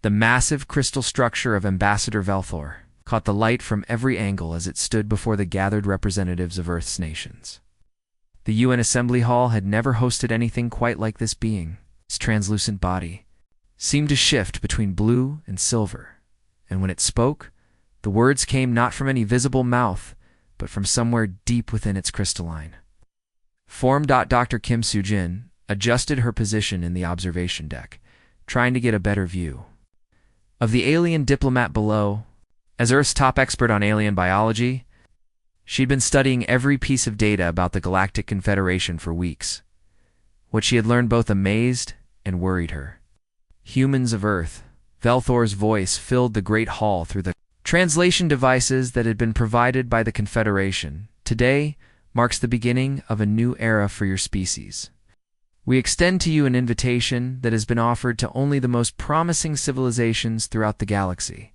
The massive crystal structure of Ambassador Velthor caught the light from every angle as it stood before the gathered representatives of Earth's nations. The UN Assembly Hall had never hosted anything quite like this being. Its translucent body seemed to shift between blue and silver, and when it spoke, the words came not from any visible mouth, but from somewhere deep within its crystalline form. Dr. Kim Soo-jin adjusted her position in the observation deck, trying to get a better view of the alien diplomat below. As Earth's top expert on alien biology, she'd been studying every piece of data about the Galactic Confederation for weeks. What she had learned both amazed and worried her. Humans of Earth. Velthor's voice filled the great hall through the translation devices that had been provided by the Confederation. Today marks the beginning of a new era for your species. We extend to you an invitation that has been offered to only the most promising civilizations throughout the galaxy.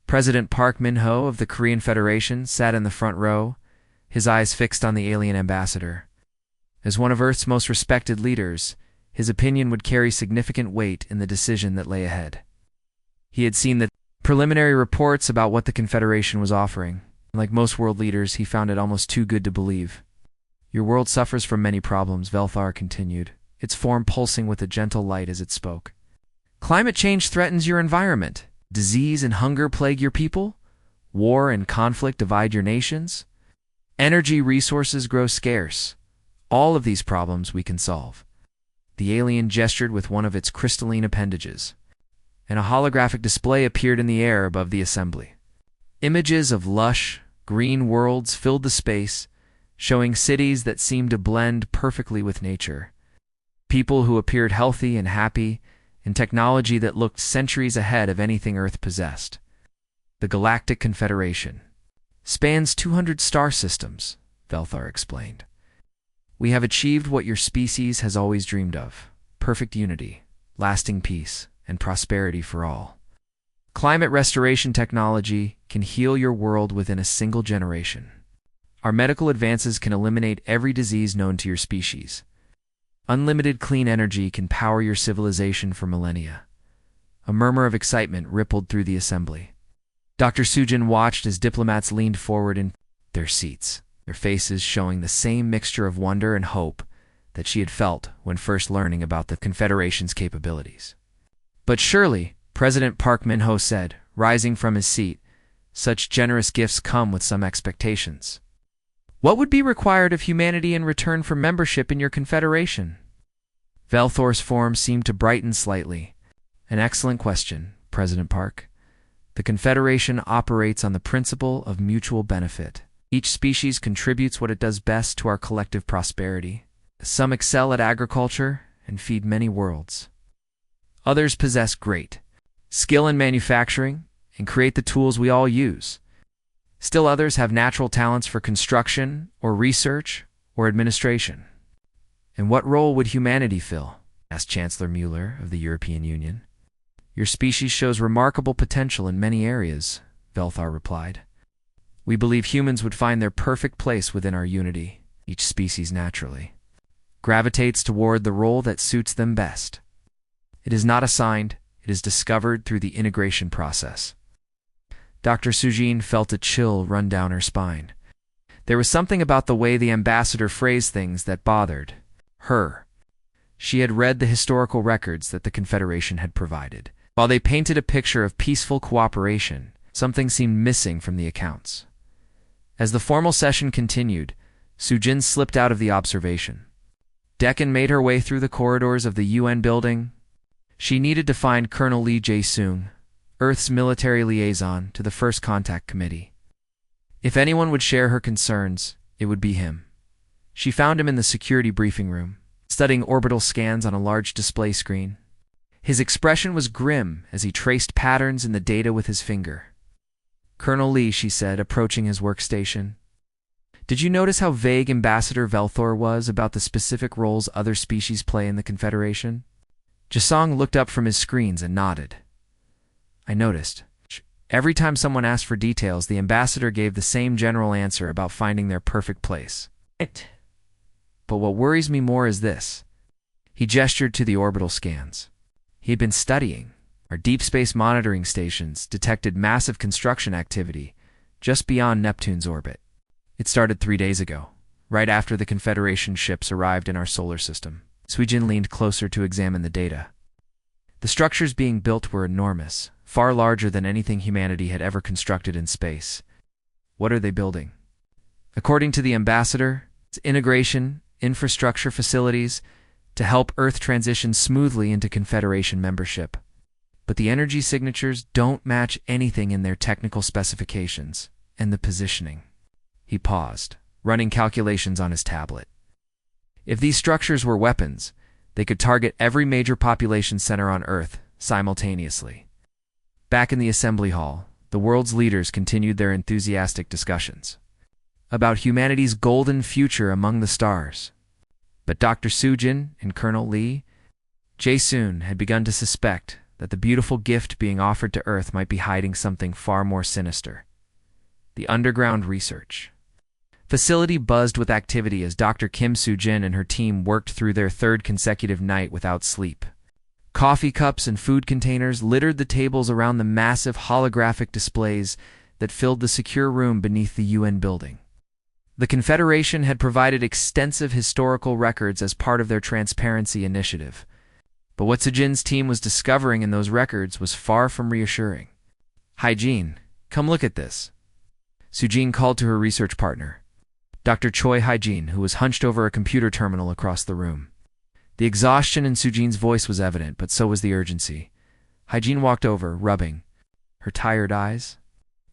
President Park Min-ho of the Korean Federation sat in the front row, his eyes fixed on the alien ambassador. As one of Earth's most respected leaders, his opinion would carry significant weight in the decision that lay ahead. He had seen the preliminary reports about what the Confederation was offering. Like most world leaders, he found it almost too good to believe. Your world suffers from many problems, Velthor continued, its form pulsing with a gentle light as it spoke. Climate change threatens your environment. Disease and hunger plague your people. War and conflict divide your nations. Energy resources grow scarce. All of these problems we can solve. The alien gestured with one of its crystalline appendages, and a holographic display appeared in the air above the assembly. Images of lush, green worlds filled the space, showing cities that seemed to blend perfectly with nature. People who appeared healthy and happy, and technology that looked centuries ahead of anything Earth possessed. The Galactic Confederation spans 200 star systems, Velthor explained. We have achieved what your species has always dreamed of: perfect unity, lasting peace, and prosperity for all. Climate restoration technology can heal your world within a single generation. Our medical advances can eliminate every disease known to your species. Unlimited clean energy can power your civilization for millennia. A murmur of excitement rippled through the assembly. Dr. Soo-jin watched as diplomats leaned forward in their seats, their faces showing the same mixture of wonder and hope that she had felt when first learning about the Confederation's capabilities. But surely, President Park Min-ho said, rising from his seat, such generous gifts come with some expectations. What would be required of humanity in return for membership in your confederation? Velthor's form seemed to brighten slightly. An excellent question, President Park. The Confederation operates on the principle of mutual benefit. Each species contributes what it does best to our collective prosperity. Some excel at agriculture and feed many worlds. Others possess great skill in manufacturing and create the tools we all use. Still others have natural talents for construction or research or administration. And what role would humanity fill? Asked Chancellor Mueller of the European Union. Your species shows remarkable potential in many areas, Velthor replied. We believe humans would find their perfect place within our unity. Each species naturally gravitates toward the role that suits them best. It is not assigned, it is discovered through the integration process. Dr. Soo-jin felt a chill run down her spine. There was something about the way the ambassador phrased things that bothered her. She had read the historical records that the Confederation had provided. While they painted a picture of peaceful cooperation, something seemed missing from the accounts. As the formal session continued, Soo-jin slipped out of the observation deck and made her way through the corridors of the UN building. She needed to find Colonel Lee Jae-sung, Earth's military liaison to the First Contact Committee. If anyone would share her concerns, it would be him. She found him in the security briefing room, studying orbital scans on a large display screen. His expression was grim as he traced patterns in the data with his finger. Colonel Lee, she said, approaching his workstation. Did you notice how vague Ambassador Velthor was about the specific roles other species play in the Confederation? Jae-sung looked up from his screens and nodded. I noticed. Every time someone asked for details, the ambassador gave the same general answer about finding their perfect place. But what worries me more is this. He gestured to the orbital scans. He had been studying Our deep space monitoring stations detected massive construction activity just beyond Neptune's orbit. It started 3 days ago, right after the Confederation ships arrived in our solar system. Suijin leaned closer to examine the data. The structures being built were enormous, far larger than anything humanity had ever constructed in space. What are they building? According to the ambassador, it's integration, infrastructure facilities to help Earth transition smoothly into Confederation membership. But the energy signatures don't match anything in their technical specifications and the positioning. He paused, running calculations on his tablet. If these structures were weapons, they could target every major population center on Earth simultaneously. Back in the assembly hall, the world's leaders continued their enthusiastic discussions about humanity's golden future among the stars. But Dr. Sujin and Colonel Lee Jae-soon had begun to suspect that the beautiful gift being offered to Earth might be hiding something far more sinister. The underground research facility buzzed with activity as Dr. Kim Soo-jin and her team worked through their third consecutive night without sleep. Coffee cups and food containers littered the tables around the massive holographic displays that filled the secure room beneath the UN building. The Confederation had provided extensive historical records as part of their transparency initiative. But what Soo-jin's team was discovering in those records was far from reassuring. "Hae-jin, come look at this." Soo-jin called to her research partner, Dr. Choi Hae-jin, who was hunched over a computer terminal across the room. The exhaustion in Soo-jin's voice was evident, but so was the urgency. Hae-jin walked over, rubbing her tired eyes.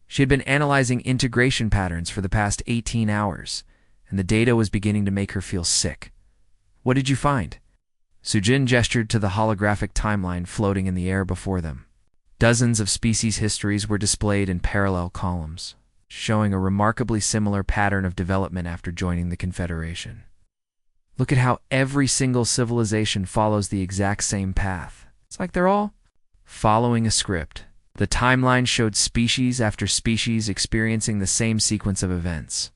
She had been analyzing integration patterns for the past 18 hours, and the data was beginning to make her feel sick. "What did you find?" Soo-jin gestured to the holographic timeline floating in the air before them. Dozens of species histories were displayed in parallel columns, showing a remarkably similar pattern of development after joining the Confederation. "Look at how every single civilization follows the exact same path. It's like they're all following a script." The timeline showed species after species experiencing the same sequence of events.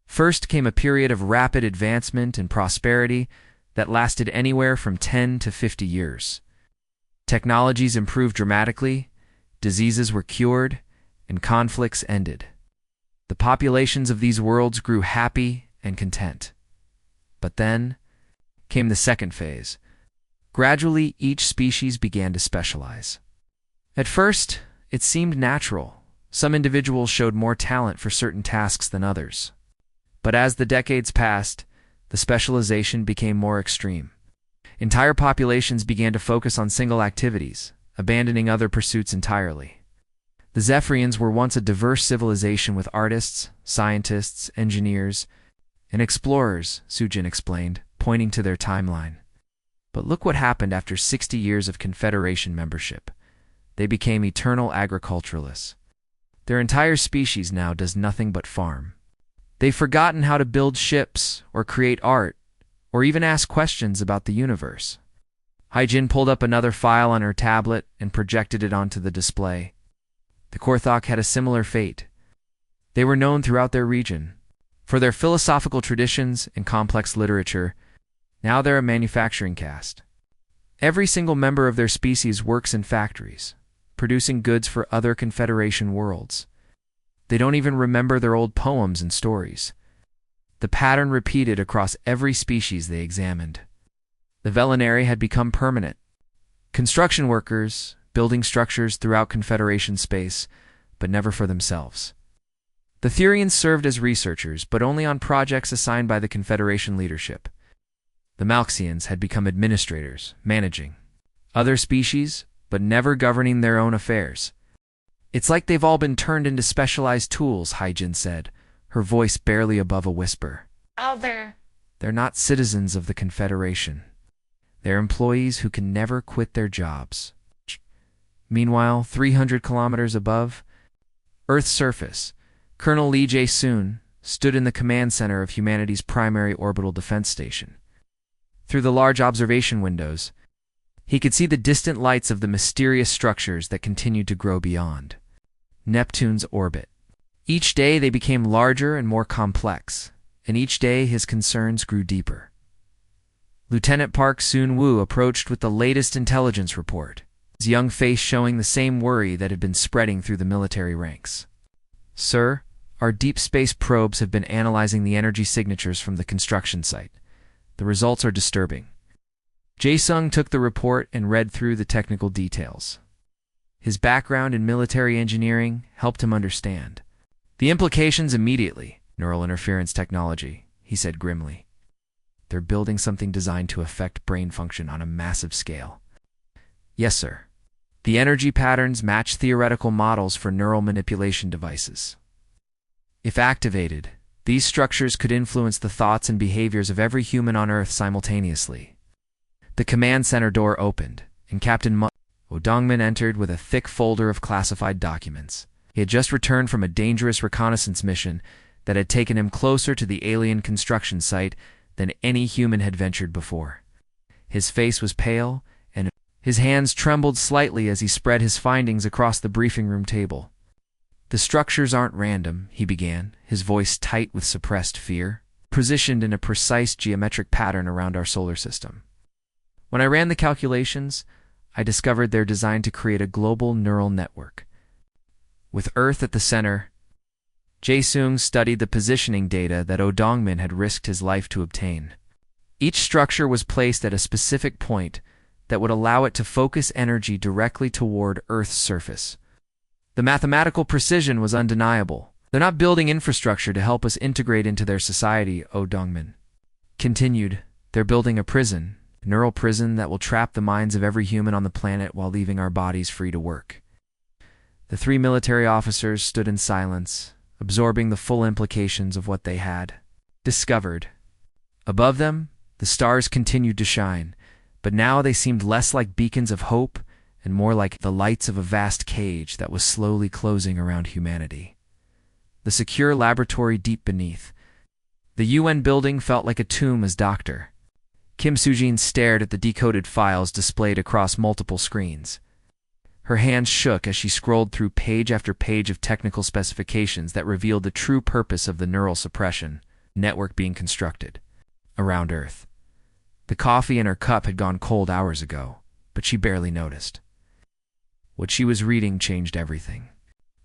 First came a period of rapid advancement and prosperity that lasted anywhere from 10 to 50 years. Technologies improved dramatically, diseases were cured, and conflicts ended. The populations of these worlds grew happy and content. But then came the second phase. Gradually, each species began to specialize. At first, it seemed natural. Some individuals showed more talent for certain tasks than others. But as the decades passed, the specialization became more extreme. Entire populations began to focus on single activities, abandoning other pursuits entirely. The Zephyrians were once a diverse civilization with artists, scientists, engineers, and explorers, Soo-jin explained, pointing to their timeline. But look what happened after 60 years of Confederation membership. They became eternal agriculturalists. Their entire species now does nothing but farm. They've forgotten how to build ships, or create art, or even ask questions about the universe. Hae-jin pulled up another file on her tablet and projected it onto the display. The Korthok had a similar fate. They were known throughout their region for their philosophical traditions and complex literature. Now they're a manufacturing caste. Every single member of their species works in factories, producing goods for other Confederation worlds. They don't even remember their old poems and stories. The pattern repeated across every species they examined. The Velinari had become permanent. Construction workers, building structures throughout Confederation space, but never for themselves. The Therians served as researchers, but only on projects assigned by the Confederation leadership. The Malxians had become administrators, managing other species, but never governing their own affairs. "It's like they've all been turned into specialized tools," Hae-jin said, her voice barely above a whisper. They're not citizens of the Confederation. They're employees who can never quit their jobs." Meanwhile, 300 kilometers above Earth's surface, Colonel Lee Jae-soon stood in the command center of humanity's primary orbital defense station. Through the large observation windows, he could see the distant lights of the mysterious structures that continued to grow beyond Neptune's orbit. Each day they became larger and more complex, and each day his concerns grew deeper. Lieutenant Park Soon-woo approached with the latest intelligence report. his young face showing the same worry that had been spreading through the military ranks. "Sir, our deep space probes have been analyzing the energy signatures from the construction site. The results are disturbing." Jae-sung took the report and read through the technical details. His background in military engineering helped him understand the implications immediately. "Neural interference technology," he said grimly. "They're building something designed to affect brain function on a massive scale." "Yes, sir. The energy patterns match theoretical models for neural manipulation devices. If activated, these structures could influence the thoughts and behaviors of every human on Earth simultaneously." The command center door opened, and Captain O'Dongman entered with a thick folder of classified documents. He had just returned from a dangerous reconnaissance mission that had taken him closer to the alien construction site than any human had ventured before. His face was pale, and his hands trembled slightly as he spread his findings across the briefing room table. "The structures aren't random," he began, his voice tight with suppressed fear, "positioned in a precise geometric pattern around our solar system. When I ran the calculations, I discovered they're designed to create a global neural network. With Earth at the center." Jae-sung studied the positioning data that O'Dongman had risked his life to obtain. Each structure was placed at a specific point that would allow it to focus energy directly toward Earth's surface. The mathematical precision was undeniable. "They're not building infrastructure to help us integrate into their society," O'Dongman continued. "They're building a prison, a neural prison that will trap the minds of every human on the planet while leaving our bodies free to work." The three military officers stood in silence, absorbing the full implications of what they had discovered. Above them, the stars continued to shine, but now they seemed less like beacons of hope and more like the lights of a vast cage that was slowly closing around humanity. The secure laboratory deep beneath. The UN building felt like a tomb as Dr. Kim Soo-jin stared at the decoded files displayed across multiple screens. Her hands shook as she scrolled through page after page of technical specifications that revealed the true purpose of the neural suppression network being constructed around Earth. The coffee in her cup had gone cold hours ago, but she barely noticed. What she was reading changed everything.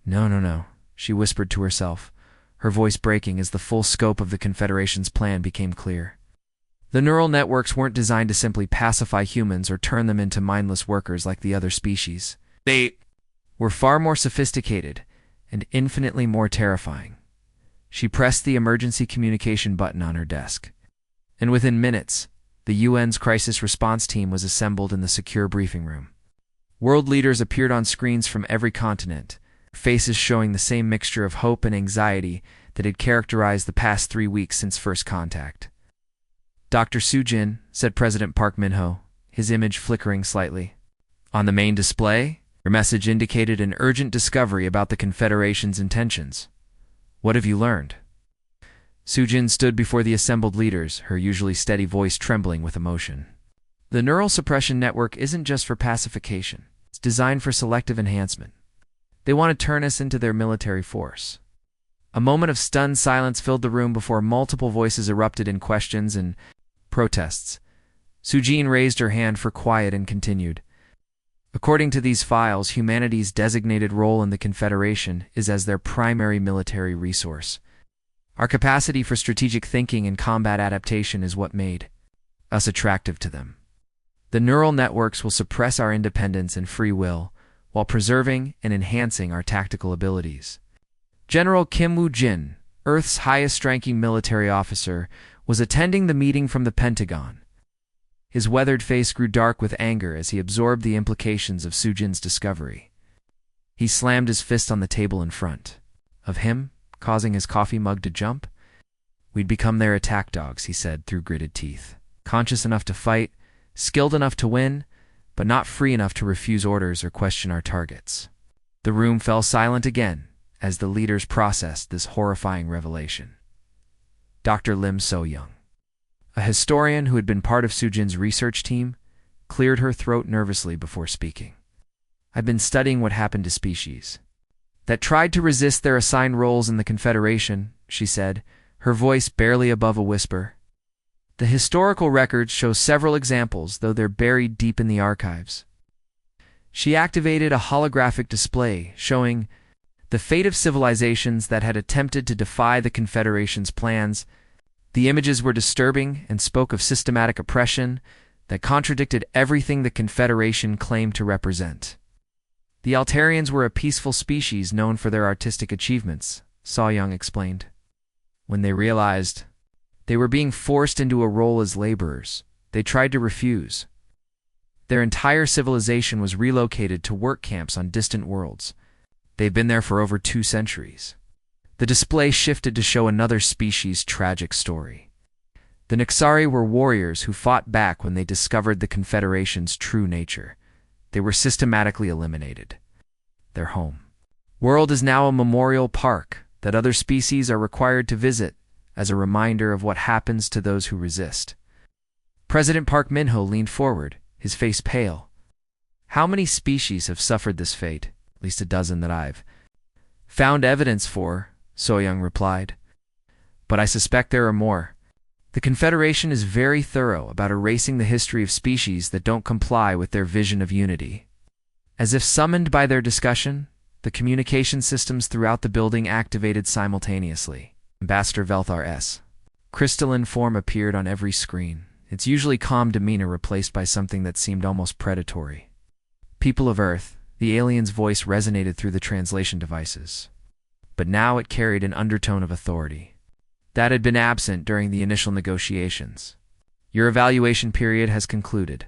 No, she whispered to herself, her voice breaking as the full scope of the Confederation's plan became clear. The neural networks weren't designed to simply pacify humans or turn them into mindless workers like the other species. They were far more sophisticated and infinitely more terrifying. She pressed the emergency communication button on her desk, and within minutes, the UN's crisis response team was assembled in the secure briefing room. World leaders appeared on screens from every continent, faces showing the same mixture of hope and anxiety that had characterized the past 3 weeks since first contact. "Dr. Soo-jin," said President Park Min-ho, his image flickering slightly. "On the main display, your message indicated an urgent discovery about the Confederation's intentions. What have you learned?" Soo-jin stood before the assembled leaders, her usually steady voice trembling with emotion. "The neural suppression network isn't just for pacification. It's designed for selective enhancement. They want to turn us into their military force." A moment of stunned silence filled the room before multiple voices erupted in questions and protests. Soo-jin raised her hand for quiet and continued. "According to these files, humanity's designated role in the Confederation is as their primary military resource. Our capacity for strategic thinking and combat adaptation is what made us attractive to them. The neural networks will suppress our independence and free will while preserving and enhancing our tactical abilities." General Kim Woo-jin, Earth's highest-ranking military officer, was attending the meeting from the Pentagon. His weathered face grew dark with anger as he absorbed the implications of Soo-jin's discovery. He slammed his fist on the table in front of him, causing his coffee mug to jump. "We'd become their attack dogs," he said through gritted teeth. "Conscious enough to fight, skilled enough to win, but not free enough to refuse orders or question our targets." The room fell silent again as the leaders processed this horrifying revelation. Dr. Lim So-young, a historian who had been part of Soo-jin's research team, cleared her throat nervously before speaking. "I've been studying what happened to species that tried to resist their assigned roles in the Confederation," she said, her voice barely above a whisper. "The historical records show several examples, though they're buried deep in the archives." She activated a holographic display showing the fate of civilizations that had attempted to defy the Confederation's plans. The images were disturbing and spoke of systematic oppression that contradicted everything the Confederation claimed to represent. The Altarians were a peaceful species known for their artistic achievements, Saw Young explained. When they realized they were being forced into a role as laborers, they tried to refuse. Their entire civilization was relocated to work camps on distant worlds. They've been there for over 2 centuries. The display shifted to show another species' tragic story. The Nixari were warriors who fought back when they discovered the Confederation's true nature. They were systematically eliminated. Their home world is now a memorial park that other species are required to visit as a reminder of what happens to those who resist. President Park Min-ho leaned forward, his face pale. How many species have suffered this fate? At least a dozen that I've found evidence for, So-young replied. But I suspect there are more. The Confederation is very thorough about erasing the history of species that don't comply with their vision of unity. As if summoned by their discussion, the communication systems throughout the building activated simultaneously. Ambassador Velthar's crystalline form appeared on every screen, its usually calm demeanor replaced by something that seemed almost predatory. People of Earth, the alien's voice resonated through the translation devices. But now it carried an undertone of authority that had been absent during the initial negotiations. Your evaluation period has concluded.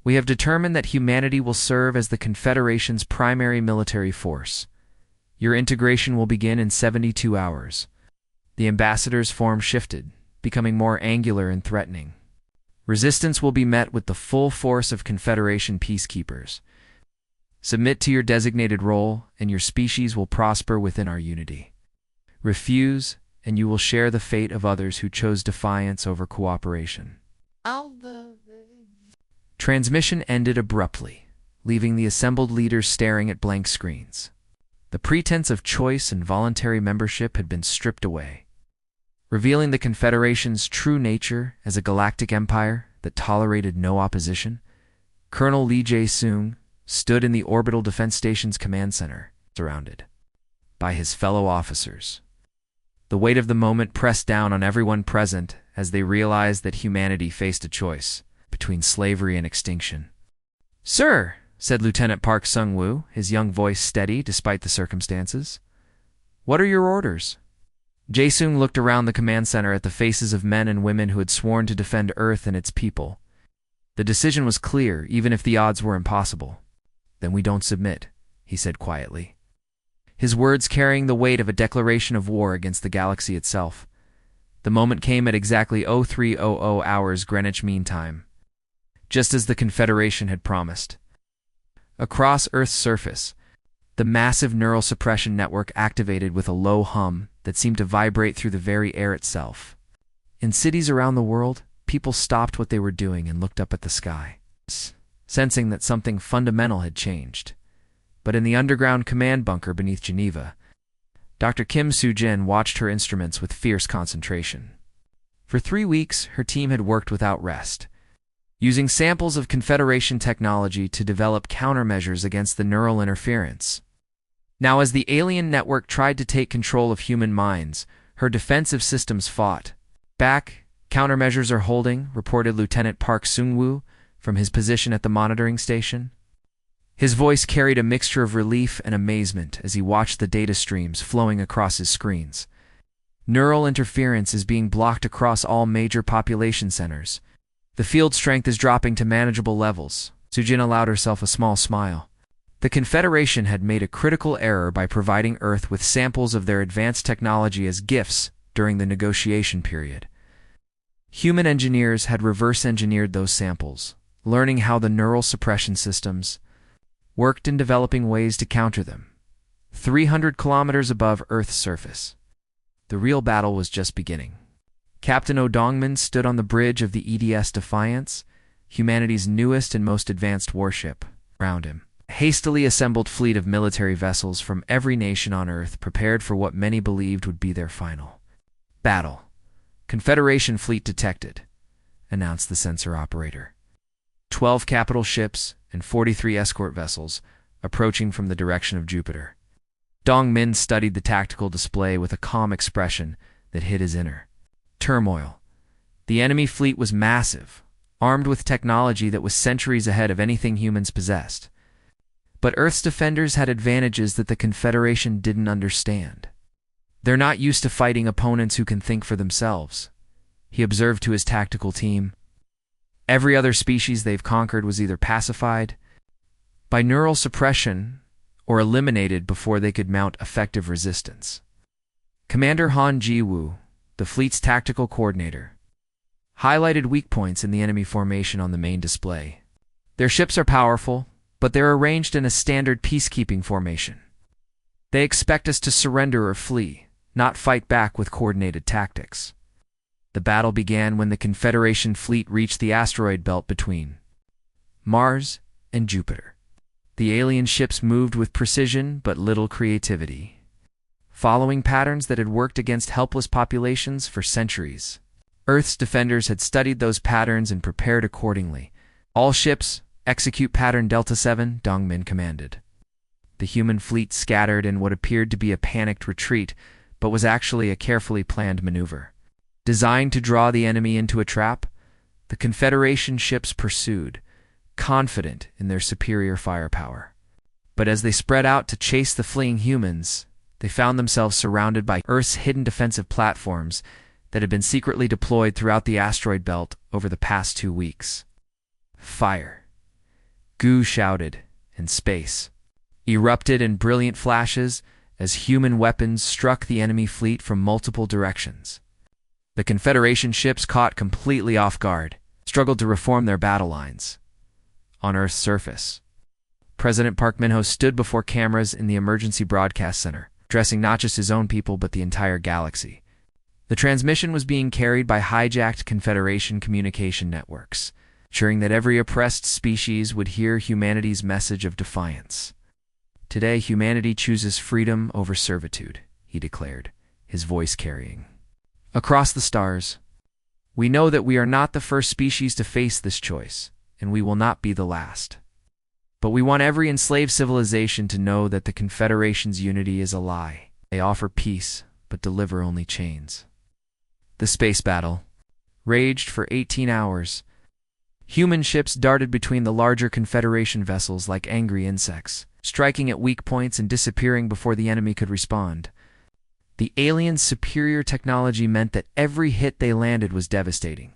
We have determined that humanity will serve as the Confederation's primary military force. Your integration will begin in 72 hours. The ambassador's form shifted, becoming more angular and threatening. Resistance will be met with the full force of Confederation peacekeepers. Submit to your designated role, and your species will prosper within our unity. Refuse, and you will share the fate of others who chose defiance over cooperation. Transmission ended abruptly, leaving the assembled leaders staring at blank screens. The pretense of choice and voluntary membership had been stripped away, revealing the Confederation's true nature as a galactic empire that tolerated no opposition. Colonel Lee Jae-sung stood in the Orbital Defense Station's command center, surrounded by his fellow officers. The weight of the moment pressed down on everyone present as they realized that humanity faced a choice between slavery and extinction. "Sir," said Lieutenant Park Sung-woo, his young voice steady despite the circumstances. "What are your orders?" Jae-sung looked around the command center at the faces of men and women who had sworn to defend Earth and its people. The decision was clear, even if the odds were impossible. "Then we don't submit," he said quietly, his words carrying the weight of a declaration of war against the galaxy itself. The moment came at exactly 0300 hours Greenwich Mean Time, just as the Confederation had promised. Across Earth's surface, the massive neural suppression network activated with a low hum that seemed to vibrate through the very air itself. In cities around the world, people stopped what they were doing and looked up at the sky, sensing that something fundamental had changed. But in the underground command bunker beneath Geneva, Dr. Kim Soo-jin watched her instruments with fierce concentration. For 3 weeks, her team had worked without rest, using samples of Confederation technology to develop countermeasures against the neural interference. Now, as the alien network tried to take control of human minds, her defensive systems fought back. "Countermeasures are holding," reported Lieutenant Park Sung-woo from his position at the monitoring station. His voice carried a mixture of relief and amazement as he watched the data streams flowing across his screens. Neural interference is being blocked across all major population centers. The field strength is dropping to manageable levels. Soo-jin allowed herself a small smile. The Confederation had made a critical error by providing Earth with samples of their advanced technology as gifts during the negotiation period. Human engineers had reverse-engineered those samples, learning how the neural suppression systems worked and developing ways to counter them. 300 kilometers above Earth's surface, the real battle was just beginning. Captain O'Dongman stood on the bridge of the EDS Defiance, humanity's newest and most advanced warship. Around him, a hastily assembled fleet of military vessels from every nation on Earth prepared for what many believed would be their final battle. "Confederation fleet detected," announced the sensor operator. 12 capital ships, and 43 escort vessels, approaching from the direction of Jupiter. Dong Min studied the tactical display with a calm expression that hid his inner turmoil. The enemy fleet was massive, armed with technology that was centuries ahead of anything humans possessed. But Earth's defenders had advantages that the Confederation didn't understand. They're not used to fighting opponents who can think for themselves, he observed to his tactical team. Every other species they've conquered was either pacified by neural suppression or eliminated before they could mount effective resistance. Commander Han Ji-woo, the fleet's tactical coordinator, highlighted weak points in the enemy formation on the main display. Their ships are powerful, but they're arranged in a standard peacekeeping formation. They expect us to surrender or flee, not fight back with coordinated tactics. The battle began when the Confederation fleet reached the asteroid belt between Mars and Jupiter. The alien ships moved with precision but little creativity, following patterns that had worked against helpless populations for centuries. Earth's defenders had studied those patterns and prepared accordingly. All ships, execute pattern Delta 7, Dong Min commanded. The human fleet scattered in what appeared to be a panicked retreat, but was actually a carefully planned maneuver. Designed to draw the enemy into a trap, the Confederation ships pursued, confident in their superior firepower. But as they spread out to chase the fleeing humans, they found themselves surrounded by Earth's hidden defensive platforms that had been secretly deployed throughout the asteroid belt over the past 2 weeks. Fire! Goo shouted, and space erupted in brilliant flashes as human weapons struck the enemy fleet from multiple directions. The Confederation ships, caught completely off guard, struggled to reform their battle lines. On Earth's surface, President Park Min-ho stood before cameras in the emergency broadcast center, addressing not just his own people but the entire galaxy. The transmission was being carried by hijacked Confederation communication networks, ensuring that every oppressed species would hear humanity's message of defiance. Today, humanity chooses freedom over servitude, he declared, his voice carrying across the stars. We know that we are not the first species to face this choice, and we will not be the last. But we want every enslaved civilization to know that the Confederation's unity is a lie. They offer peace, but deliver only chains. The space battle raged for 18 hours. Human ships darted between the larger Confederation vessels like angry insects, striking at weak points and disappearing before the enemy could respond. The aliens' superior technology meant that every hit they landed was devastating.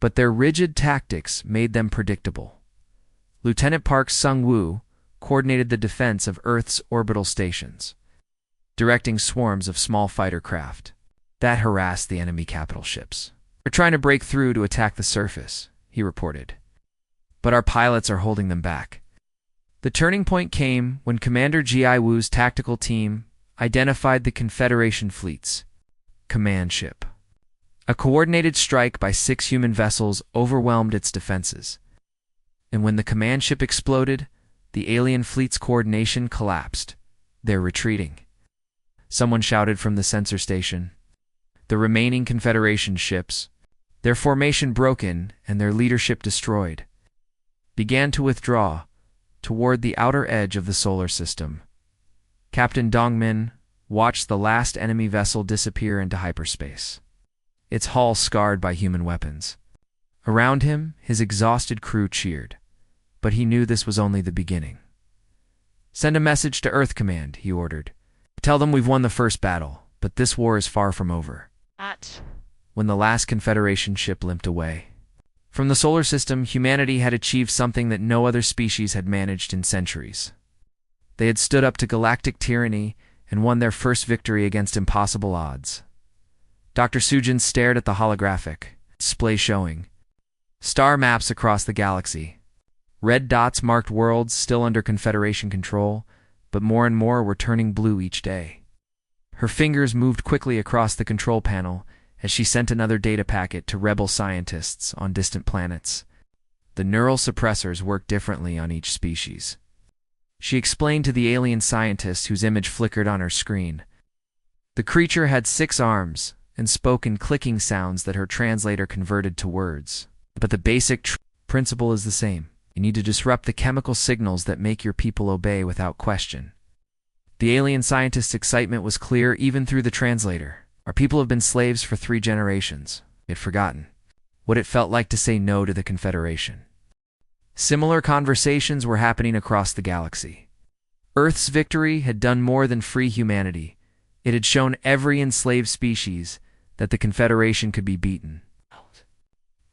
But their rigid tactics made them predictable. Lieutenant Park Sung-woo coordinated the defense of Earth's orbital stations, directing swarms of small fighter craft that harassed the enemy capital ships. "They're trying to break through to attack the surface," he reported. "But our pilots are holding them back." The turning point came when Commander Ji-woo's tactical team identified the Confederation fleet's command ship. A coordinated strike by 6 human vessels overwhelmed its defenses. And when the command ship exploded, the alien fleet's coordination collapsed. "They're retreating," someone shouted from the sensor station. The remaining Confederation ships, their formation broken and their leadership destroyed, began to withdraw toward the outer edge of the solar system. Captain Dong Min watched the last enemy vessel disappear into hyperspace, its hull scarred by human weapons. Around him, his exhausted crew cheered, but he knew this was only the beginning. "Send a message to Earth Command," he ordered. "Tell them we've won the first battle, but this war is far from over." When the last Confederation ship limped away from the solar system, humanity had achieved something that no other species had managed in centuries. They had stood up to galactic tyranny and won their first victory against impossible odds. Dr. Sujin stared at the holographic display showing star maps across the galaxy. Red dots marked worlds still under Confederation control, but more and more were turning blue each day. Her fingers moved quickly across the control panel as she sent another data packet to rebel scientists on distant planets. The neural suppressors work differently on each species, she explained to the alien scientist whose image flickered on her screen. The creature had 6 arms and spoke in clicking sounds that her translator converted to words. But the basic principle is the same. You need to disrupt the chemical signals that make your people obey without question. The alien scientist's excitement was clear even through the translator. Our people have been slaves for 3 generations. He had forgotten what it felt like to say no to the Confederation. Similar conversations were happening across the galaxy. Earth's victory had done more than free humanity. It had shown every enslaved species that the Confederation could be beaten.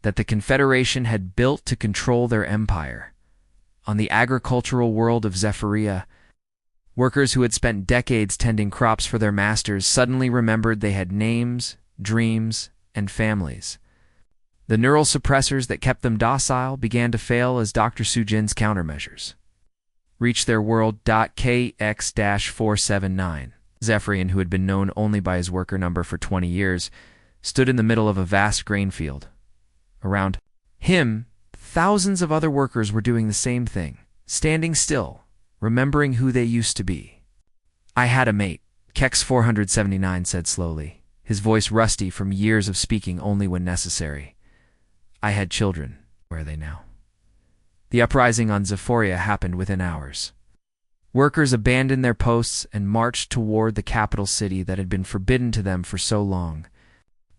That the Confederation had built to control their empire. On the agricultural world of Zephyria, workers who had spent decades tending crops for their masters suddenly remembered they had names, dreams, and families. The neural suppressors that kept them docile began to fail as Dr. Sujin's countermeasures reached their world. KX-479. Zephyrian, who had been known only by his worker number for 20 years, stood in the middle of a vast grain field. Around him, thousands of other workers were doing the same thing, standing still, remembering who they used to be. "I had a mate," Kex-479 said slowly, his voice rusty from years of speaking only when necessary. "I had children. Where are they now?" The uprising on Zephyria happened within hours. Workers abandoned their posts and marched toward the capital city that had been forbidden to them for so long.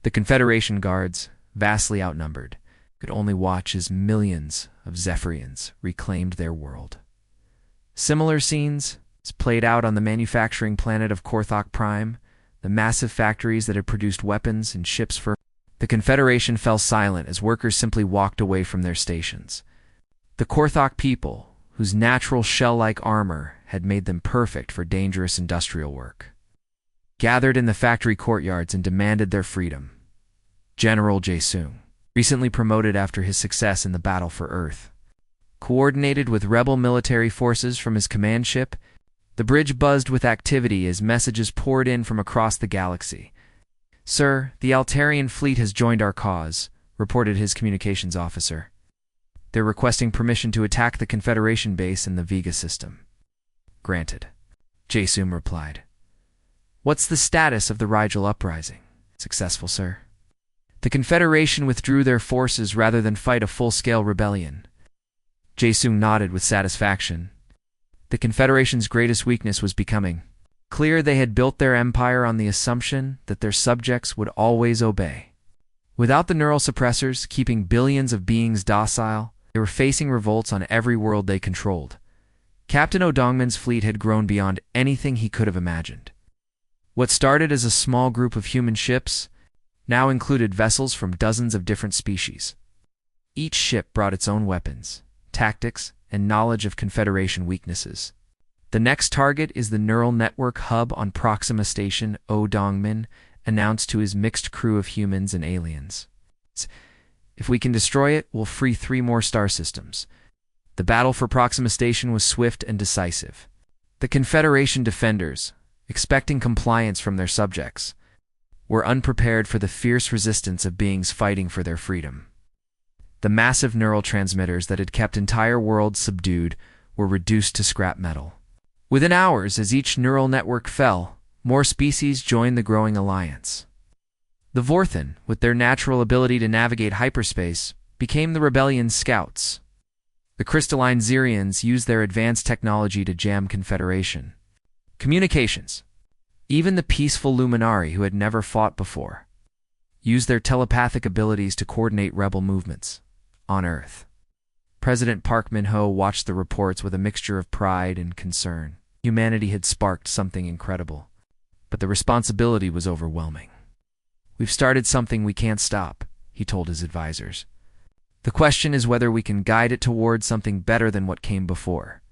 The Confederation guards, vastly outnumbered, could only watch as millions of Zephyrians reclaimed their world. Similar scenes played out on the manufacturing planet of Korthok Prime, the massive factories that had produced weapons and ships for. The Confederation fell silent as workers simply walked away from their stations. The Korthok people, whose natural shell-like armor had made them perfect for dangerous industrial work, gathered in the factory courtyards and demanded their freedom. General Jae-sung, recently promoted after his success in the battle for Earth, coordinated with rebel military forces from his command ship. The bridge buzzed with activity as messages poured in from across the galaxy. "Sir, the Altarian fleet has joined our cause," reported his communications officer. "They're requesting permission to attack the Confederation base in the Vega system." "Granted," Jae-sung replied. "What's the status of the Rigel uprising?" "Successful, sir. The Confederation withdrew their forces rather than fight a full-scale rebellion." Jae-sung nodded with satisfaction. The Confederation's greatest weakness was becoming clear. They had built their empire on the assumption that their subjects would always obey. Without the neural suppressors keeping billions of beings docile, they were facing revolts on every world they controlled. Captain O'Dongman's fleet had grown beyond anything he could have imagined. What started as a small group of human ships now included vessels from dozens of different species. Each ship brought its own weapons, tactics, and knowledge of Confederation weaknesses. "The next target is the neural network hub on Proxima Station," O'Dongman announced to his mixed crew of humans and aliens. "If we can destroy it, we'll free 3 more star systems." The battle for Proxima Station was swift and decisive. The Confederation defenders, expecting compliance from their subjects, were unprepared for the fierce resistance of beings fighting for their freedom. The massive neural transmitters that had kept entire worlds subdued were reduced to scrap metal. Within hours, as each neural network fell, more species joined the growing alliance. The Vorthan, with their natural ability to navigate hyperspace, became the rebellion's scouts. The crystalline Xerians used their advanced technology to jam Confederation communications. Even the peaceful Luminari, who had never fought before, used their telepathic abilities to coordinate rebel movements on Earth. President Park Min-ho watched the reports with a mixture of pride and concern. Humanity had sparked something incredible, but the responsibility was overwhelming. "We've started something we can't stop," he told his advisors. "The question is whether we can guide it towards something better than what came before."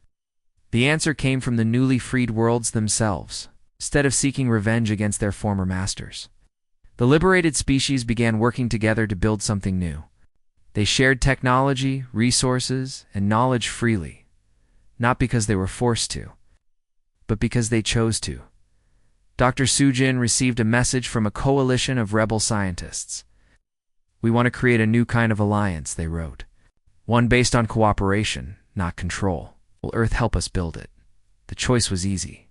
The answer came from the newly freed worlds themselves, instead of seeking revenge against their former masters. The liberated species began working together to build something new. They shared technology, resources, and knowledge freely, not because they were forced to, but because they chose to. Dr. Sujin received a message from a coalition of rebel scientists. "We want to create a new kind of alliance," they wrote. "One based on cooperation, not control. Will Earth help us build it?" The choice was easy.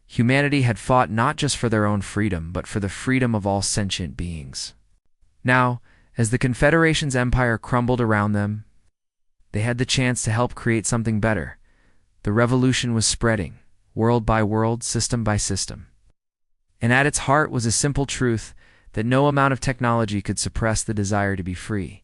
Humanity had fought not just for their own freedom, but for the freedom of all sentient beings. Now, as the Confederation's empire crumbled around them, They had the chance to help create something better. The revolution was spreading, world by world, system by system. And at its heart was a simple truth that no amount of technology could suppress the desire to be free.